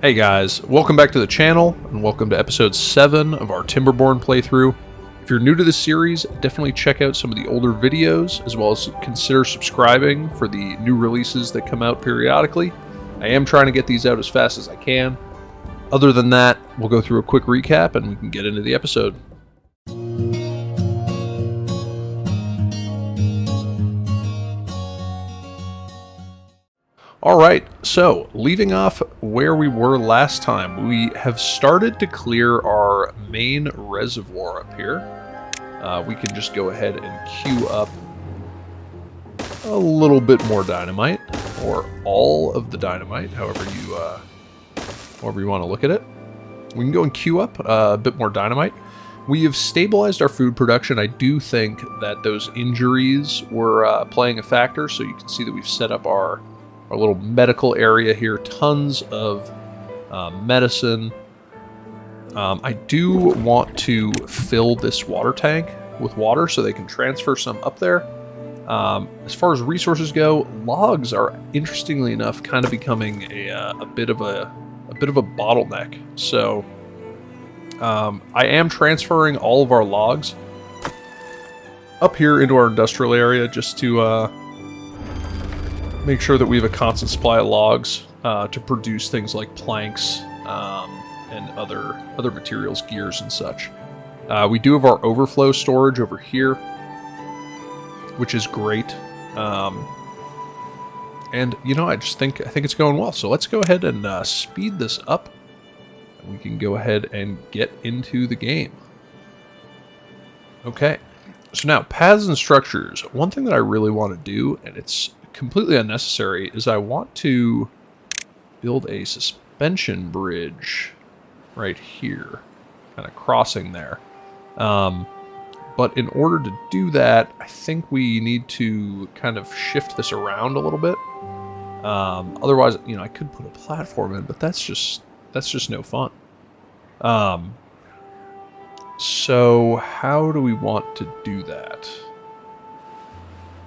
Hey guys, welcome back to the channel, and welcome to episode 7 of our Timberborn playthrough. If you're new to this series, definitely check out some of the older videos, as well as consider subscribing for the new releases that come out periodically. I am trying to get these out as fast as I can. Other than that, we'll go through a quick recap and we can get into the episode. Alright, so leaving off where we were last time, we have started to clear our main reservoir up here. We can just go ahead and queue up a little bit more dynamite, or all of the dynamite, however you want to look at it. We can go and queue up a bit more dynamite. We have stabilized our food production. I do think that those injuries were playing a factor, so you can see that we've set up our little medical area here, tons of medicine. I do want to fill this water tank with water so they can transfer some up there. As far as resources go, logs are, interestingly enough, kind of becoming a bit of a bottleneck. So I am transferring all of our logs up here into our industrial area just to make sure that we have a constant supply of logs to produce things like planks and other materials, gears and such. We do have our overflow storage over here, which is great. And you know, I think it's going well. So let's go ahead and speed this up. We can go ahead and get into the game. Okay. So now, paths and structures. One thing that I really want to do, and it's completely unnecessary, is I want to build a suspension bridge right here, kind of crossing there. But in order to do that, I think we need to kind of shift this around a little bit. Otherwise, you know, I could put a platform in, but that's just no fun. So how do we want to do that?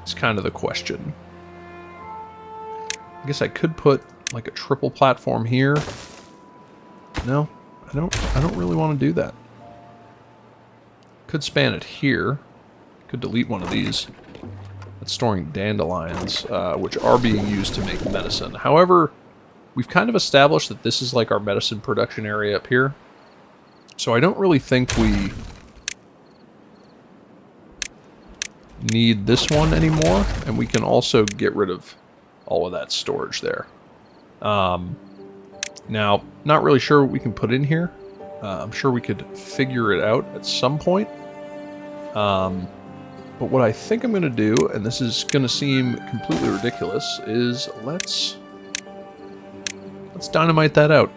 It's kind of the question. I guess I could put like a triple platform here. No, I don't really want to do that. Could span it here. Could delete one of these. That's storing dandelions, which are being used to make medicine. However, we've kind of established that this is like our medicine production area up here. So I don't really think we need this one anymore, and we can also get rid of all of that storage there. Now, not really sure what we can put in here. I'm sure we could figure it out at some point. But what I think I'm going to do, and this is going to seem completely ridiculous, is let's dynamite that out.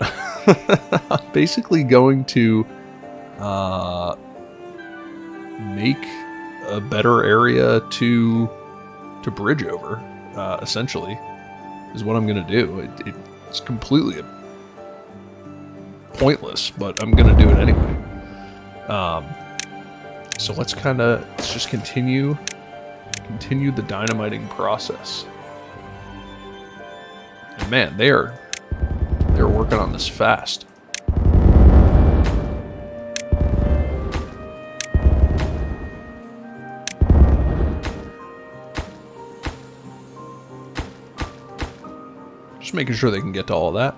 I'm basically going to make a better area to bridge over. Essentially, is what I'm going to do. It's completely pointless, but I'm going to do it anyway. So let's just continue the dynamiting process. And man, they're working on this fast. Just making sure they can get to all of that.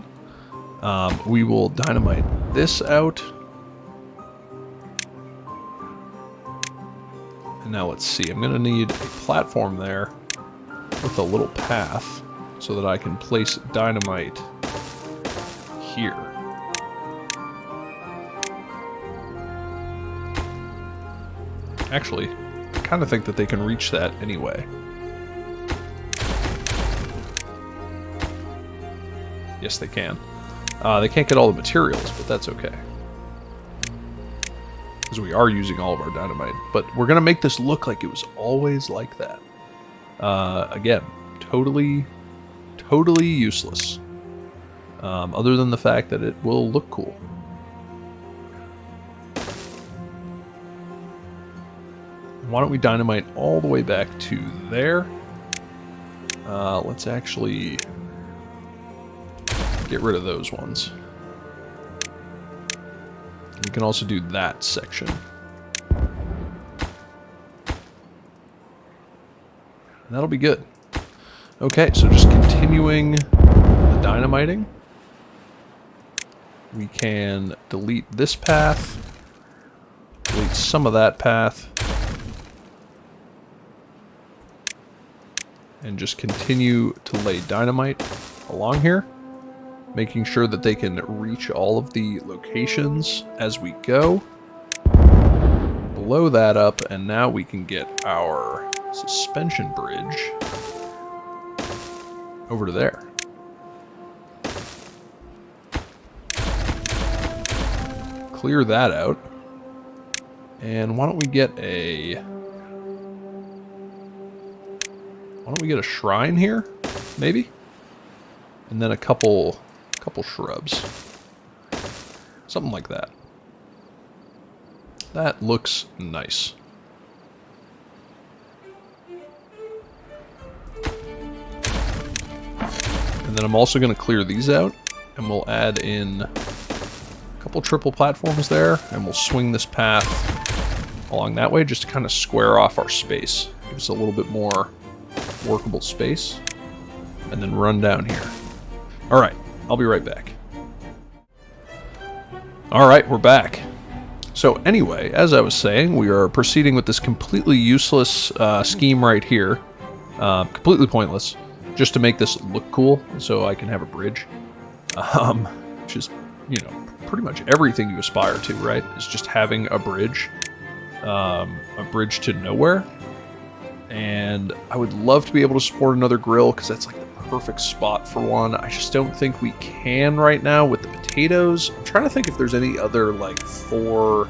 We will dynamite this out. And now let's see. I'm going to need a platform there with a little path so that I can place dynamite here. Actually, I kind of think that they can reach that anyway. Yes, they can. They can't get all the materials, but that's okay. Because we are using all of our dynamite. But we're going to make this look like it was always like that. Again, totally useless. Other than the fact that it will look cool. Why don't we dynamite all the way back to there? Let's actually get rid of those ones. We can also do that section. And that'll be good. Okay, so just continuing the dynamiting. We can delete this path, delete some of that path, and just continue to lay dynamite along here, making sure that they can reach all of the locations as we go. Blow that up, and now we can get our suspension bridge over to there. Clear that out. And why don't we get a shrine here, maybe? And then a couple shrubs. Something like that. That looks nice. And then I'm also going to clear these out, and we'll add in a couple triple platforms there, and we'll swing this path along that way just to kind of square off our space. Give us a little bit more workable space, and then run down here. Alright, I'll be right back. Alright, we're back. So anyway, as I was saying, we are proceeding with this completely useless scheme right here. Completely pointless. Just to make this look cool, so I can have a bridge. Which is, you know, pretty much everything you aspire to, right? Is just having a bridge. A bridge to nowhere. And I would love to be able to support another grill, because that's like the perfect spot for one. I just don't think we can right now with the potatoes. I'm trying to think if there's any other like 4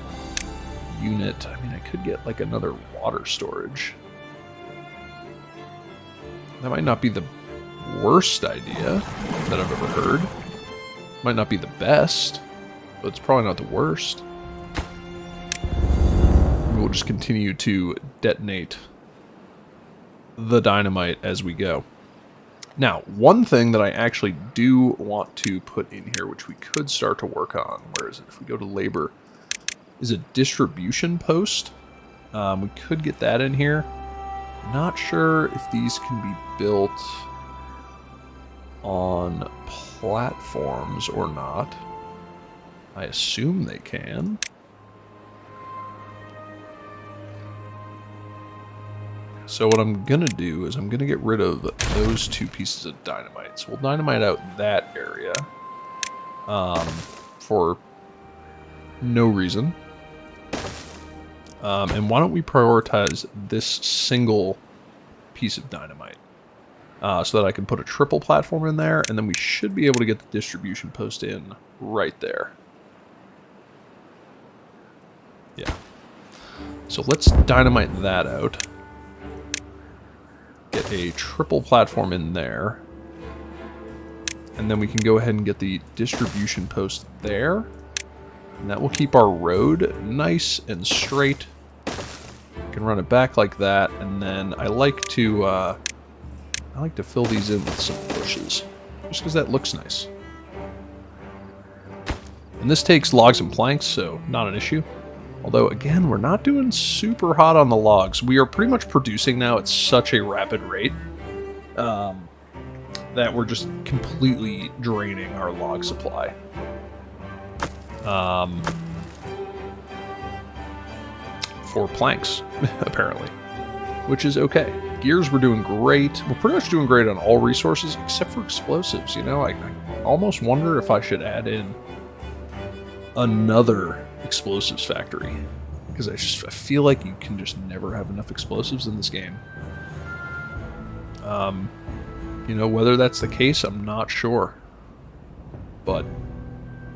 unit. I mean, I could get like another water storage. That might not be the worst idea that I've ever heard. Might not be the best, but it's probably not the worst. We'll just continue to detonate the dynamite as we go. Now, one thing that I actually do want to put in here, which we could start to work on, where is it? If we go to labor, is a distribution post. We could get that in here. Not sure if these can be built on platforms or not. I assume they can. So what I'm going to do is I'm going to get rid of those 2 pieces of dynamite. So we'll dynamite out that area for no reason. And why don't we prioritize this single piece of dynamite so that I can put a triple platform in there, and then we should be able to get the distribution post in right there. Yeah. So let's dynamite that out. Get a triple platform in there. And then we can go ahead and get the distribution post there. And that will keep our road nice and straight. We can run it back like that, and then I like to fill these in with some bushes, just because that looks nice. And this takes logs and planks, so not an issue. Although, again, we're not doing super hot on the logs. We are pretty much producing now at such a rapid rate that we're just completely draining our log supply. For planks, apparently, which is okay. Gears, we're doing great. We're pretty much doing great on all resources except for explosives. You know, I almost wonder if I should add in another explosives factory, because I feel like you can just never have enough explosives in this game. You know, whether that's the case, I'm not sure, but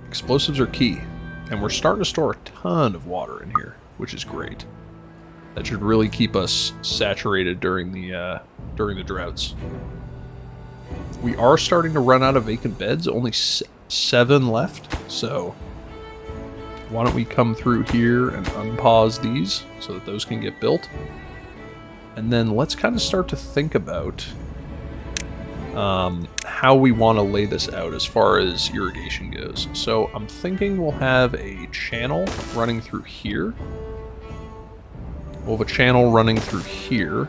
explosives are key, and we're starting to store a ton of water in here, which is great. That should really keep us saturated during the droughts. We are starting to run out of vacant beds, only 7 left, so why don't we come through here and unpause these so that those can get built. And then let's kind of start to think about how we want to lay this out as far as irrigation goes. So I'm thinking we'll have a channel running through here. We'll have a channel running through here.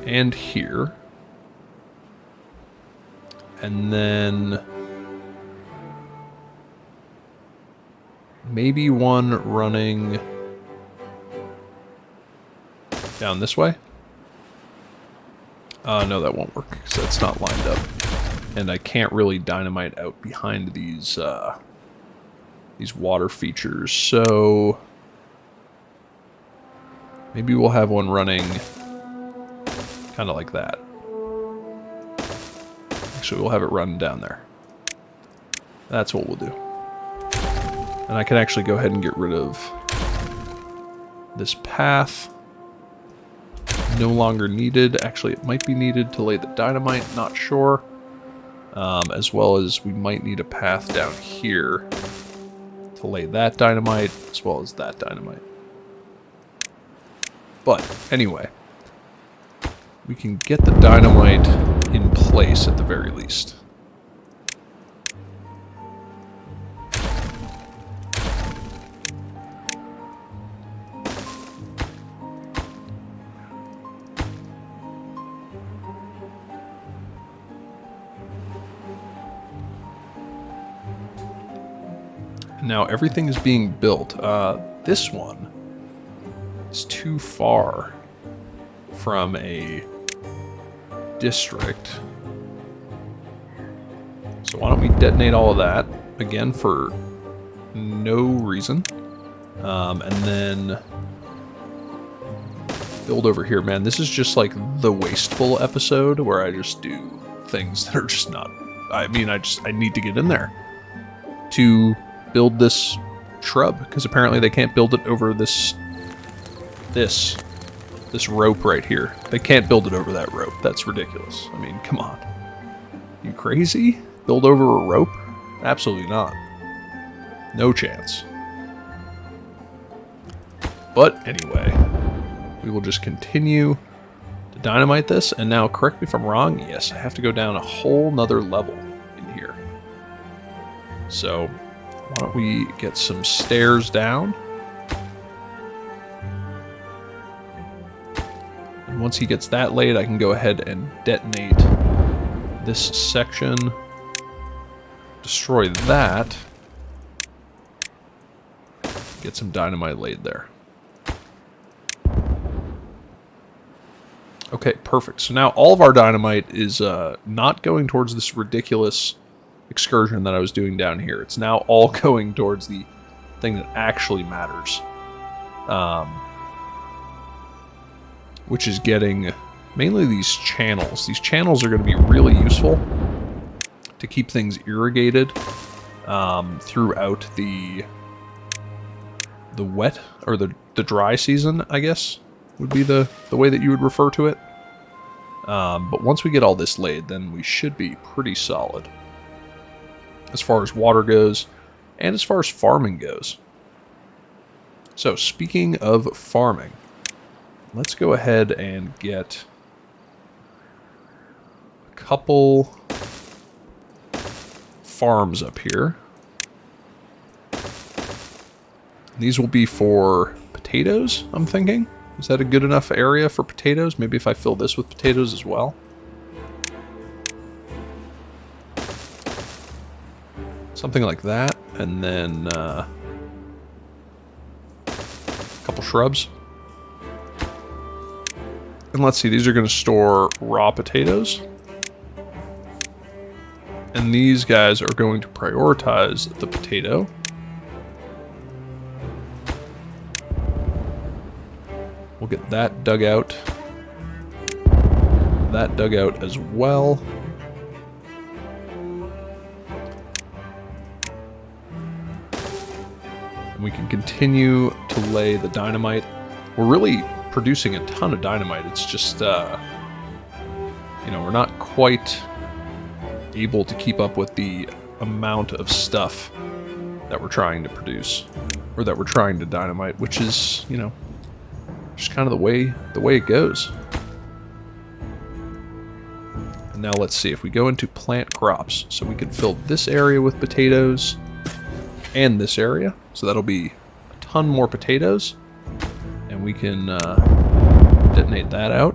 And here. And then maybe one running down this way. No, that won't work because that's not lined up. And I can't really dynamite out behind these water features. So maybe we'll have one running kind of like that. Actually, we'll have it run down there. That's what we'll do. And I can actually go ahead and get rid of this path. No longer needed. Actually, it might be needed to lay the dynamite, not sure. As well as we might need a path down here to lay that dynamite, as well as that dynamite. But, anyway, we can get the dynamite in place at the very least. Now everything is being built. This one is too far from a district. So why don't we detonate all of that, again, for no reason. And then build over here. Man, this is just like the wasteful episode where I just do things that are just not... I mean, I need to get in there to build this shrub, because apparently they can't build it over this rope right here. They can't build it over that rope. That's ridiculous. I mean, come on. You crazy? Build over a rope? Absolutely not. No chance. But anyway, we will just continue to dynamite this. And now, correct me if I'm wrong, yes, I have to go down a whole nother level in here. So why don't we get some stairs down? And once he gets that laid, I can go ahead and detonate this section, destroy that, get some dynamite laid there. Okay, perfect. So now all of our dynamite is not going towards this ridiculous excursion that I was doing down here. It's now all going towards the thing that actually matters. Which is getting mainly these channels. These channels are going to be really useful to keep things irrigated throughout the wet, or the dry season, I guess, would be the way that you would refer to it. But once we get all this laid, then we should be pretty solid as far as water goes, and as far as farming goes. So, speaking of farming, let's go ahead and get a couple farms up here. These will be for potatoes, I'm thinking. Is that a good enough area for potatoes? Maybe if I fill this with potatoes as well. Something like that, and then a couple shrubs. And let's see, these are going to store raw potatoes. And these guys are going to prioritize the potato. We'll get that dug out. That dug out as well. And we can continue to lay the dynamite. We're really producing a ton of dynamite. It's just, you know, we're not quite able to keep up with the amount of stuff that we're trying to produce, or that we're trying to dynamite, which is, you know, just kind of the way it goes. And now let's see if we go into plant crops. So we can fill this area with potatoes and this area. So that'll be a ton more potatoes. And we can detonate that out.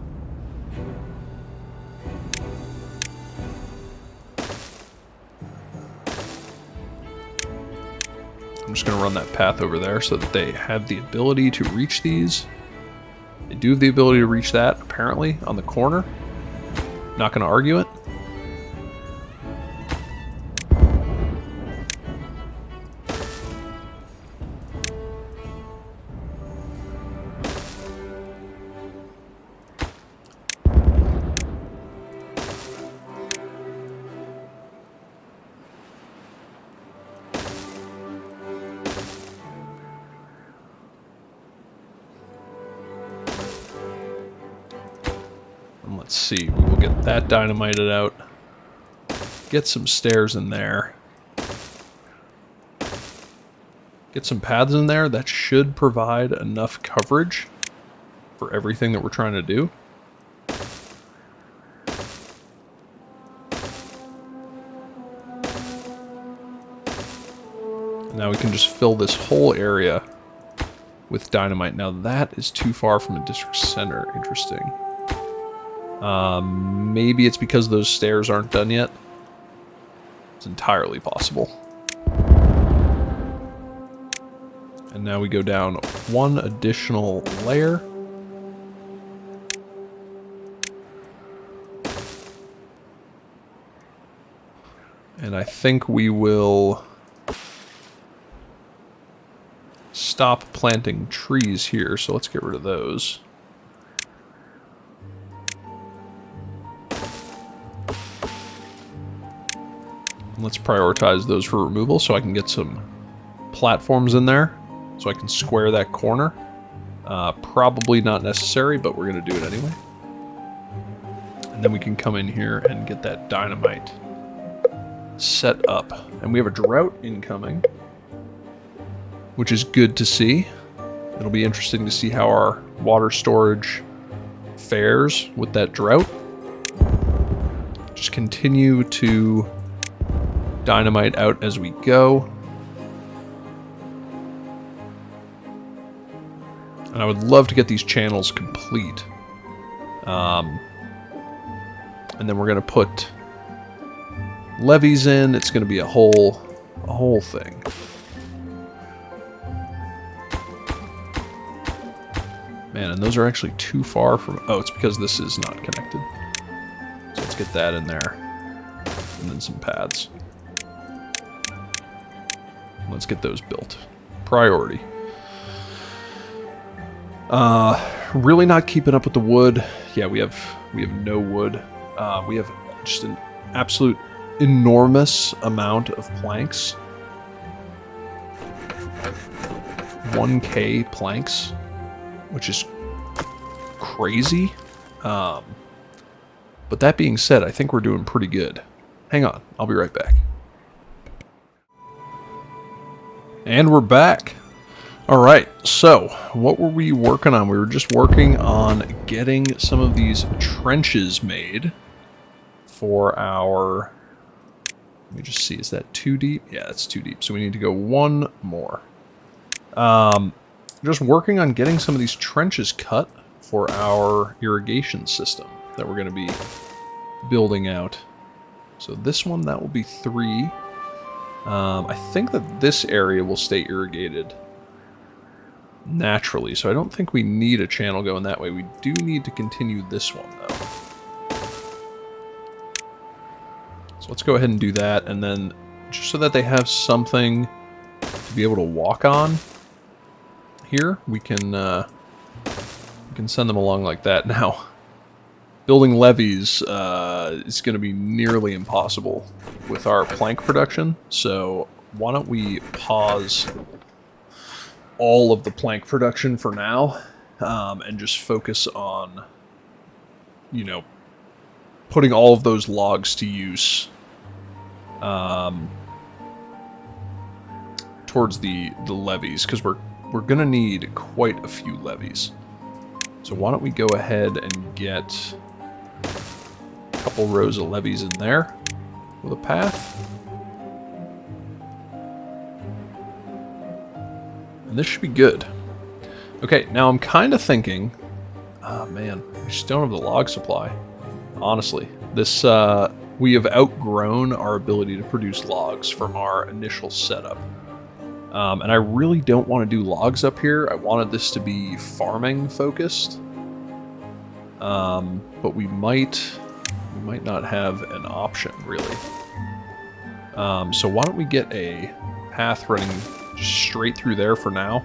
I'm just going to run that path over there so that they have the ability to reach these. They do have the ability to reach that, apparently, on the corner. Not going to argue it. Let's see, we'll get that dynamited out. Get some stairs in there. Get some paths in there. That should provide enough coverage for everything that we're trying to do. And now we can just fill this whole area with dynamite. Now that is too far from a district center. Interesting. Maybe it's because those stairs aren't done yet. It's entirely possible. And now we go down one additional layer. And I think we will stop planting trees here, so let's get rid of those. Let's prioritize those for removal so I can get some platforms in there so I can square that corner. Probably not necessary, but we're going to do it anyway. And then we can come in here and get that dynamite set up. And we have a drought incoming, which is good to see. It'll be interesting to see how our water storage fares with that drought. Just continue to dynamite out as we go. And I would love to get these channels complete. And then we're going to put levees in. It's going to be a whole thing. Man, and those are actually too far from... Oh, it's because this is not connected. So let's get that in there. And then some paths. Let's get those built. Priority. Really not keeping up with the wood. Yeah, we have no wood. We have just an absolute enormous amount of planks. 1K planks, which is crazy. But that being said, I think we're doing pretty good. Hang on, I'll be right back. And we're back. Alright, so what were we working on? We were just working on getting some of these trenches made for our... Let me just see, is that too deep? Yeah, that's too deep, so we need to go one more. Just working on getting some of these trenches cut for our irrigation system that we're going to be building out. So this one, that will be 3. I think that this area will stay irrigated naturally, so I don't think we need a channel going that way. We do need to continue this one, though. So let's go ahead and do that, and then just so that they have something to be able to walk on here, we can send them along like that. Now, building levees is going to be nearly impossible with our plank production, so why don't we pause all of the plank production for now, and just focus on, you know, putting all of those logs to use towards the levees, because we're gonna need quite a few levees. So why don't we go ahead and get a couple rows of levees in there with a path. And this should be good. Okay, now I'm kind of thinking, oh man, we just don't have the log supply. Honestly, this we have outgrown our ability to produce logs from our initial setup. And I really don't want to do logs up here. I wanted this to be farming focused. But we might not have an option, really. So why don't we get a path running just straight through there for now.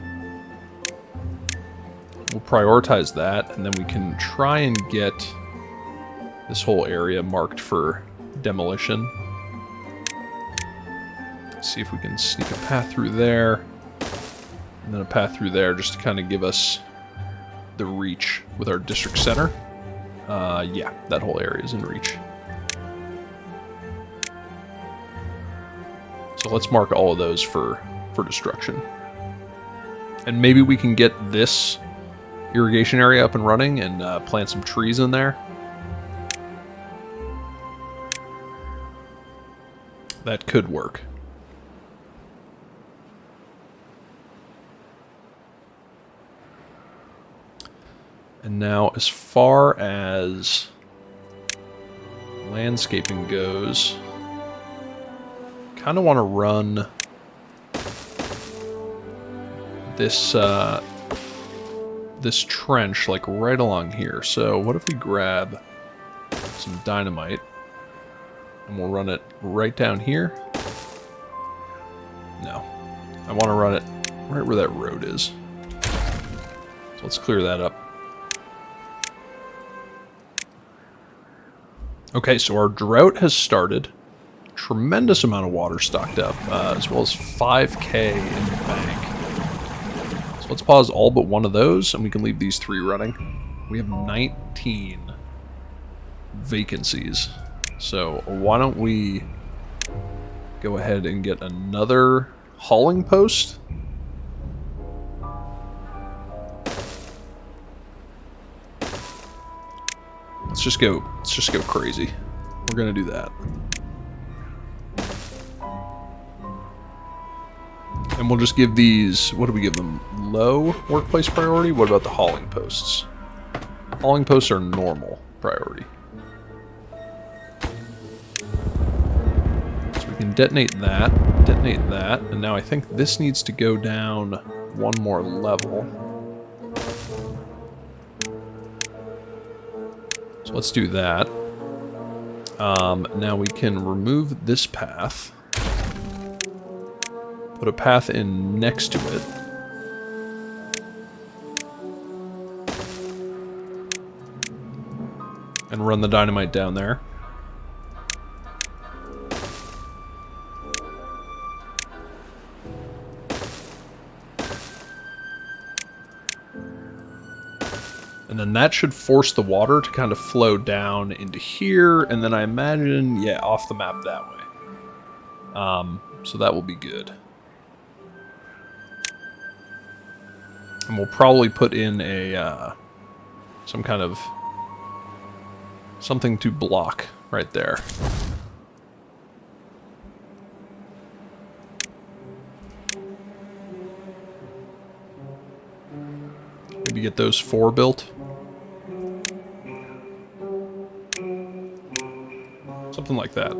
We'll prioritize that, and then we can try and get this whole area marked for demolition. See if we can sneak a path through there, and then a path through there just to kind of give us the reach with our district center. Yeah, that whole area is in reach. So let's mark all of those for destruction. And maybe we can get this irrigation area up and running and plant some trees in there. That could work. And now, as far as landscaping goes, kind of want to run this this trench like right along here. So what if we grab some dynamite and we'll run it right down here? No, I want to run it right where that road is. So let's clear that up. Okay, so our drought has started. Tremendous amount of water stocked up, as well as 5K in the bank. So let's pause all but one of those, and we can leave these 3 running. We have 19 vacancies. So why don't we go ahead and get another hauling post? Let's just go crazy. We're gonna do that. And we'll just give these, what do we give them? Low workplace priority? What about the hauling posts? Hauling posts are normal priority. So we can detonate that, and now I think this needs to go down one more level. So let's do that. Now we can remove this path. Put a path in next to it. And run the dynamite down there. And then that should force the water to kind of flow down into here, and then I imagine, yeah, off the map that way. So that will be good. And we'll probably put in a some kind of something to block right there. Maybe get those 4 built. Something like that.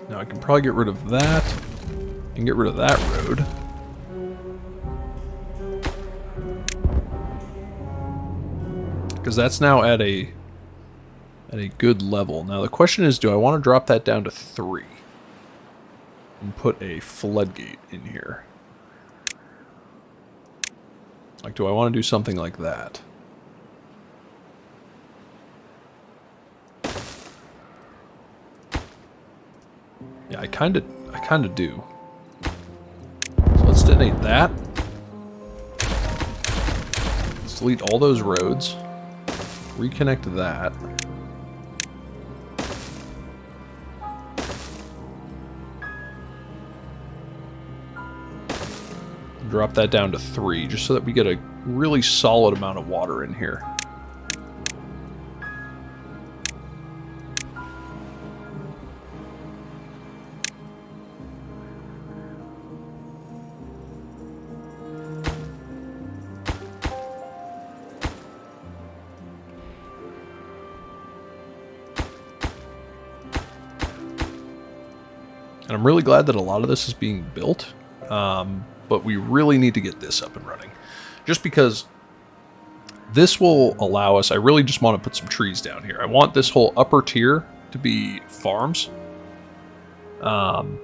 Now I can probably get rid of that and get rid of that road. Because that's now at a good level. Now the question is, do I want to drop that down to 3 and put a floodgate in here? Like, do I want to do something like that? Yeah, I kind of do. So let's detonate that. Let's delete all those roads. Reconnect that. Drop that down to 3, just so that we get a really solid amount of water in here. And I'm really glad that a lot of this is being built, but we really need to get this up and running. Just because this will allow us, I really just want to put some trees down here. I want this whole upper tier to be farms, and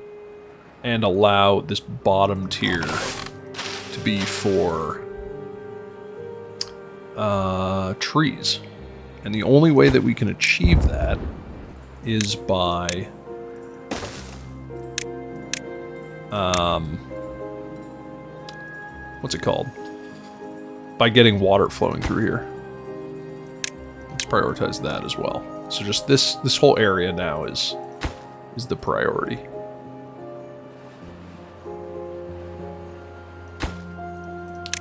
allow this bottom tier to be for trees. And the only way that we can achieve that is by what's it called? By getting water flowing through here. Let's prioritize that as well. So just this whole area now is the priority.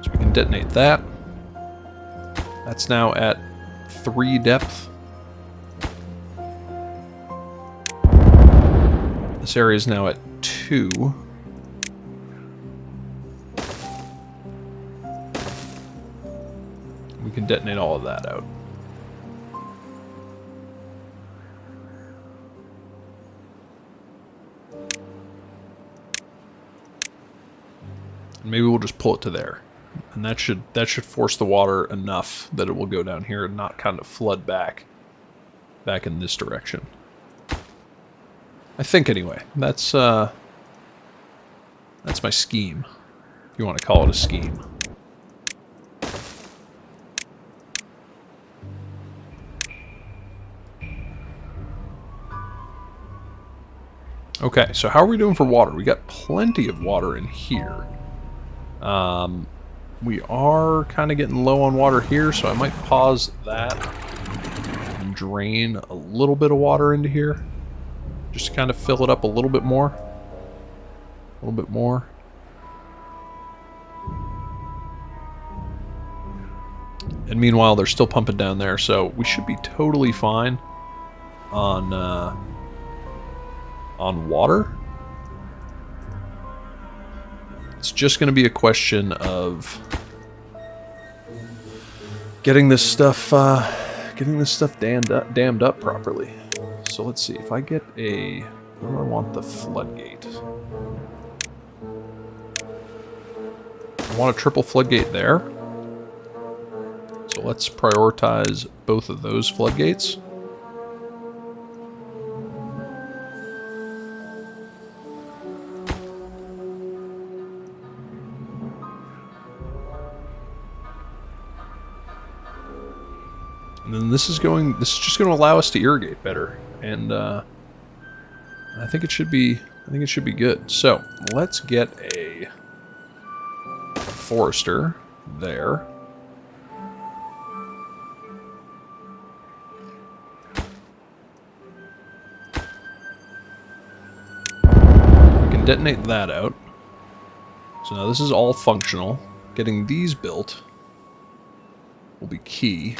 So we can detonate that. That's now at 3 depth. This area is now at 2. We can detonate all of that out. And maybe we'll just pull it to there. And that should force the water enough that it will go down here and not kind of flood back in this direction. I think anyway. That's my scheme. If you want to call it a scheme. Okay, so how are we doing for water? We got plenty of water in here. We are kind of getting low on water here, so I might pause that and drain a little bit of water into here. Just to kind of fill it up a little bit more. A little bit more. And meanwhile, they're still pumping down there, so we should be totally fine on water. It's just going to be a question of getting this stuff dammed up properly. So let's see if I get a. Where do I want the floodgate? I want a triple floodgate there. So let's prioritize both of those floodgates. And then this is just going to allow us to irrigate better, and I think it should be good. So let's get a forester there. We can detonate that out. So now this is all functional. Getting these built will be key.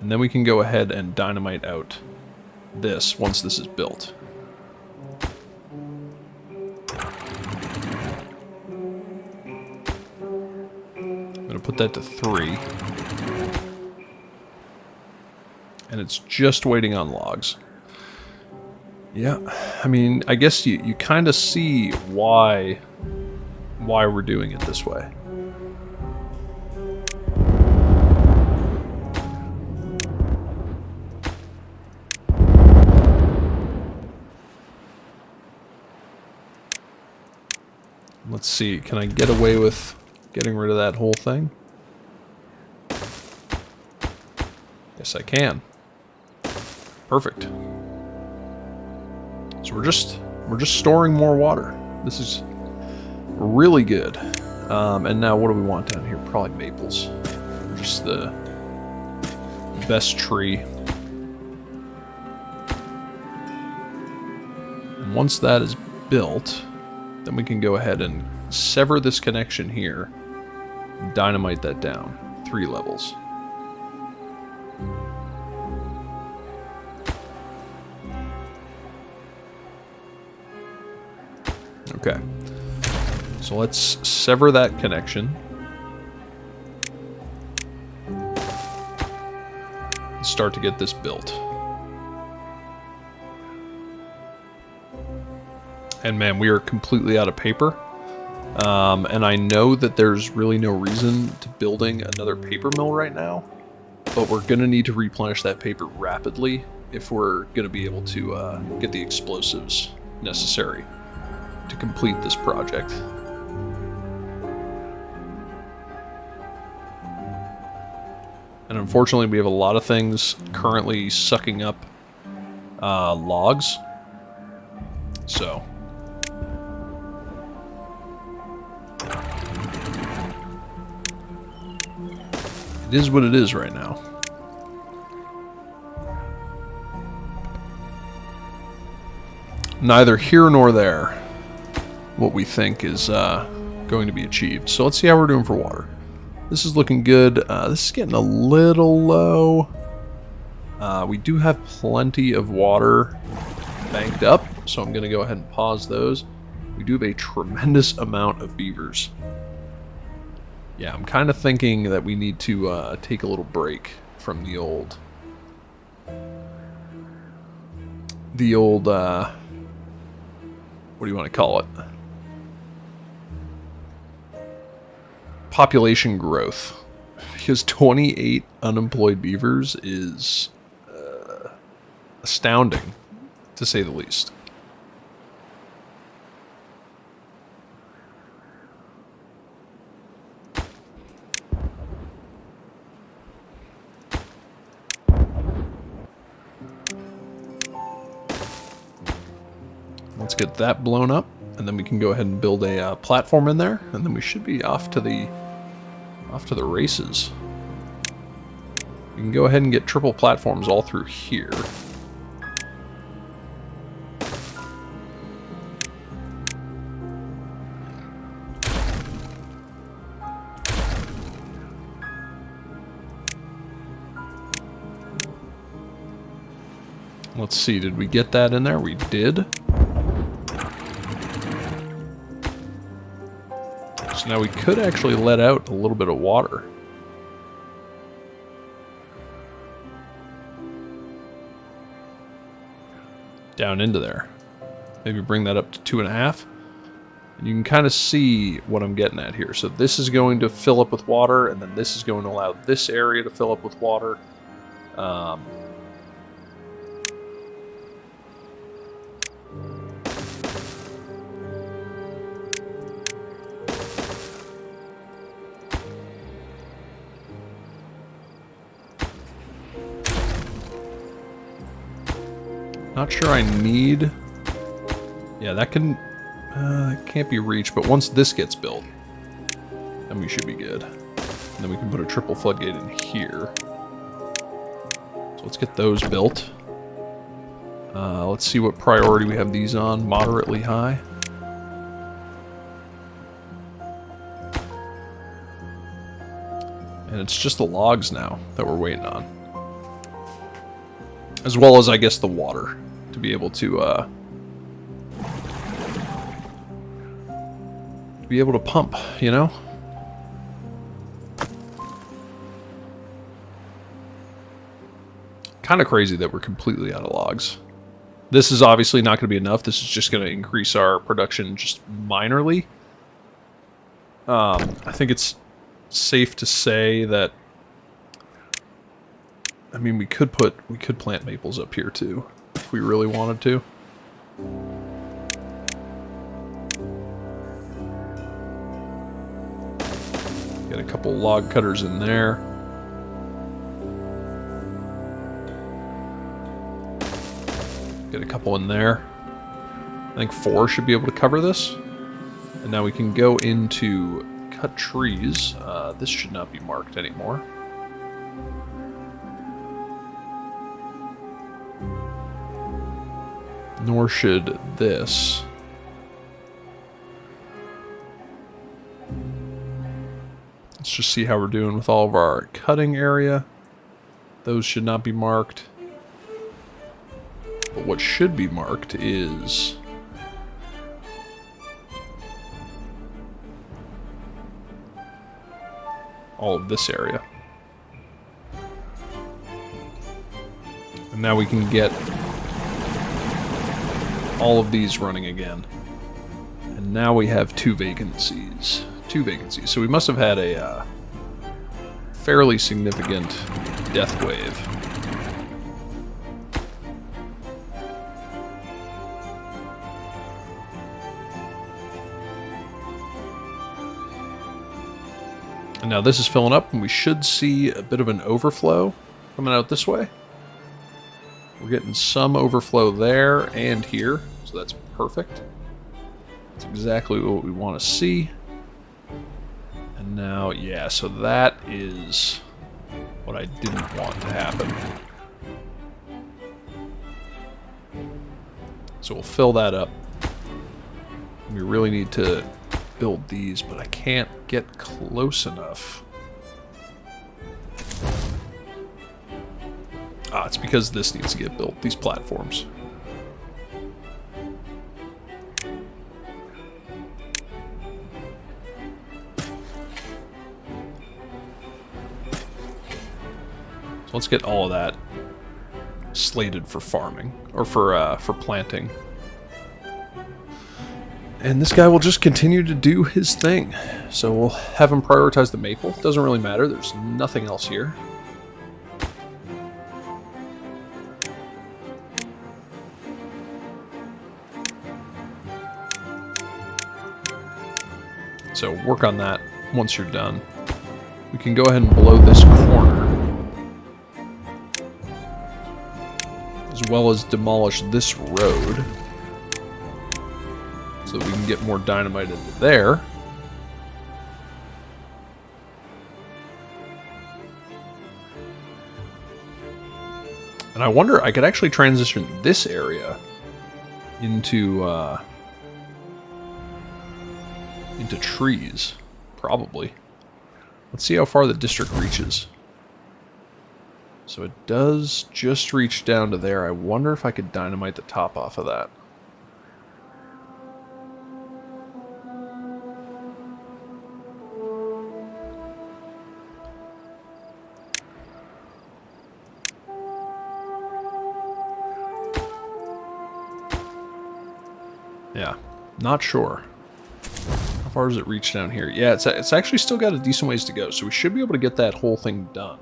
And then we can go ahead and dynamite out this once this is built. I'm going to put that to 3. And it's just waiting on logs. Yeah, I mean, I guess you kind of see why we're doing it this way. Let's see, can I get away with getting rid of that whole thing? Yes, I can. Perfect. So we're just storing more water. This is really good. And now what do we want down here? Probably maples. Just the best tree. And once that is built, then we can go ahead and sever this connection here, and dynamite that down 3 levels. Okay, so let's sever that connection. And start to get this built. And man, we are completely out of paper. And I know that there's really no reason to building another paper mill right now, but we're going to need to replenish that paper rapidly if we're going to be able to get the explosives necessary to complete this project. And unfortunately, we have a lot of things currently sucking up logs. So it is what it is right now. Neither here nor there what we think is going to be achieved. So let's see how we're doing for water. This is looking good. This is getting a little low. We do have plenty of water banked up, so I'm going to go ahead and pause those. We do have a tremendous amount of beavers. Yeah, I'm kind of thinking that we need to take a little break from the old what do you want to call it? Population growth. Because 28 unemployed beavers is astounding, to say the least. Let's get that blown up, and then we can go ahead and build a platform in there, and then we should be off to the races. We can go ahead and get triple platforms all through here. Let's see, did we get that in there? We did. So now we could actually let out a little bit of water. Down into there. Maybe bring that up to 2.5. And you can kind of see what I'm getting at here. So this is going to fill up with water, and then this is going to allow this area to fill up with water. Not sure I need... Yeah, that can... that can't be reached, but once this gets built, then we should be good. And then we can put a triple floodgate in here. So let's get those built. Let's see what priority we have these on. Moderately high. And it's just the logs now that we're waiting on. As well as, I guess, the water to be able to pump, you know? Kind of crazy that we're completely out of logs. This is obviously not going to be enough. This is just going to increase our production just minorly. I think it's safe to say that, I mean, we could plant maples up here too, if we really wanted to. Get a couple log cutters in there. Get a couple in there. I think 4 should be able to cover this. And now we can go into cut trees. This should not be marked anymore. Nor should this. Let's just see how we're doing with all of our cutting area. Those should not be marked. But what should be marked is all of this area. And now we can get all of these running again. And now we have two vacancies. So we must have had a fairly significant death wave. And now this is filling up, and we should see a bit of an overflow coming out this way. We're getting some overflow there and here, so that's perfect. That's exactly what we want to see. And now, yeah, so that is what I didn't want to happen. So we'll fill that up. We really need to build these, but I can't get close enough. Ah, it's because this needs to get built, these platforms. So let's get all of that slated for farming, or for planting. And this guy will just continue to do his thing. So we'll have him prioritize the maple. Doesn't really matter, there's nothing else here. So work on that once you're done. We can go ahead and blow this corner, as well as demolish this road, so that we can get more dynamite into there. And I wonder, I could actually transition this area into trees, probably. Let's see how far the district reaches. So it does just reach down to there. I wonder if I could dynamite the top off of that. Yeah, not sure. How far does it reach down here? Yeah, it's actually still got a decent ways to go, so we should be able to get that whole thing done.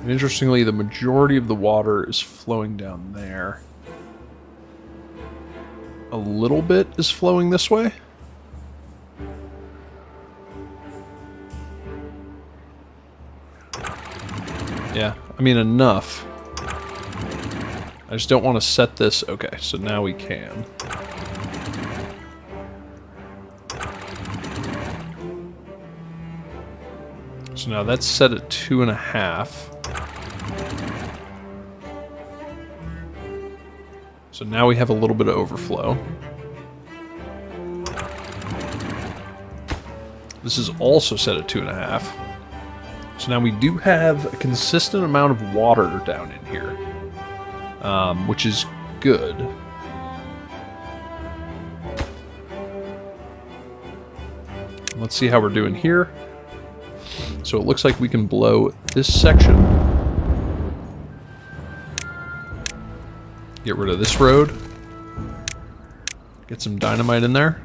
And interestingly, the majority of the water is flowing down there. A little bit is flowing this way. Yeah, I mean enough. I just don't want to set this. Okay, so now we can. So now that's set at 2.5. So now we have a little bit of overflow. This is also set at 2.5. So now we do have a consistent amount of water down in here, which is good. Let's see how we're doing here. So it looks like we can blow this section. Get rid of this road. Get some dynamite in there.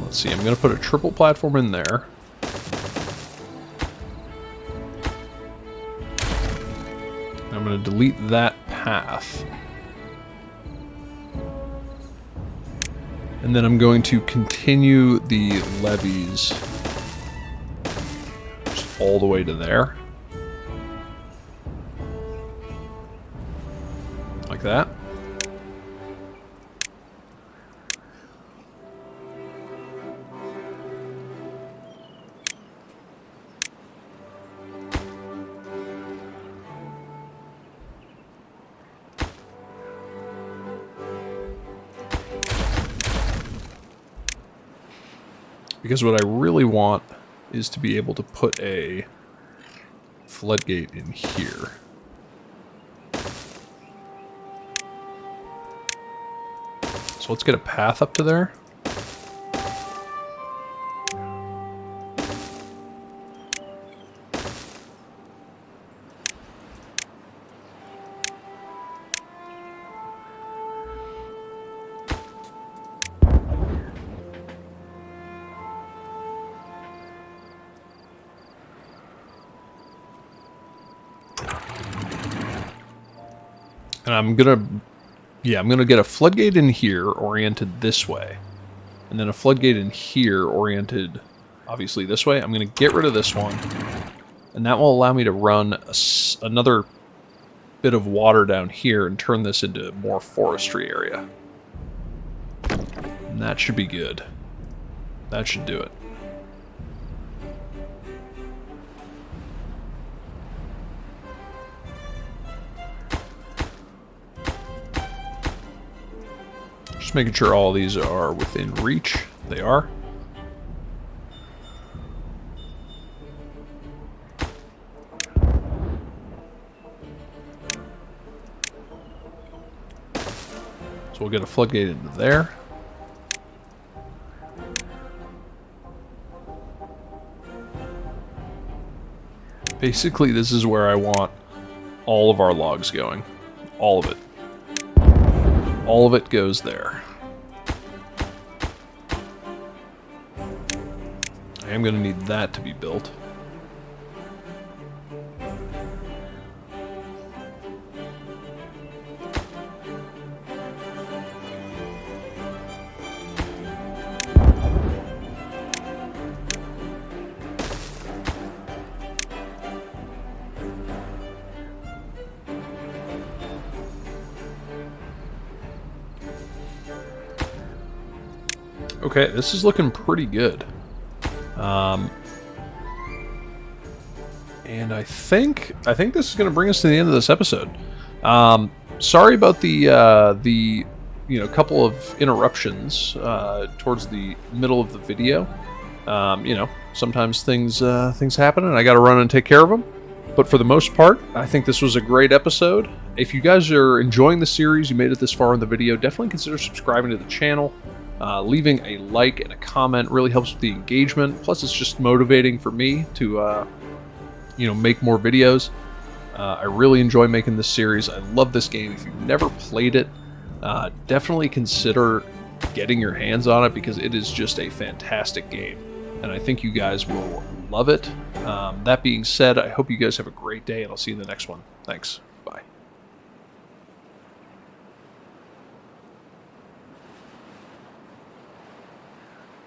Let's see, I'm going to put a triple platform in there. I'm going to delete that path. And then I'm going to continue the levees just all the way to there. Like that. Because what I really want is to be able to put a floodgate in here. So let's get a path up to there. And I'm gonna get a floodgate in here oriented this way. And then a floodgate in here oriented, obviously, this way. I'm gonna get rid of this one. And that will allow me to run another bit of water down here and turn this into more forestry area. And that should be good. That should do it. Just making sure all these are within reach. They are. So we'll get a floodgate into there. Basically, this is where I want all of our logs going. All of it. All of it goes there. I am going to need that to be built. Okay, this is looking pretty good. And I think this is going to bring us to the end of this episode. Sorry about the couple of interruptions towards the middle of the video. Sometimes things happen, and I got to run and take care of them. But for the most part, I think this was a great episode. If you guys are enjoying the series, you made it this far in the video, definitely consider subscribing to the channel. Leaving a like and a comment really helps with the engagement. Plus, it's just motivating for me to, make more videos. I really enjoy making this series. I love this game. If you've never played it, definitely consider getting your hands on it because it is just a fantastic game. And I think you guys will love it. That being said, I hope you guys have a great day, and I'll see you in the next one. Thanks.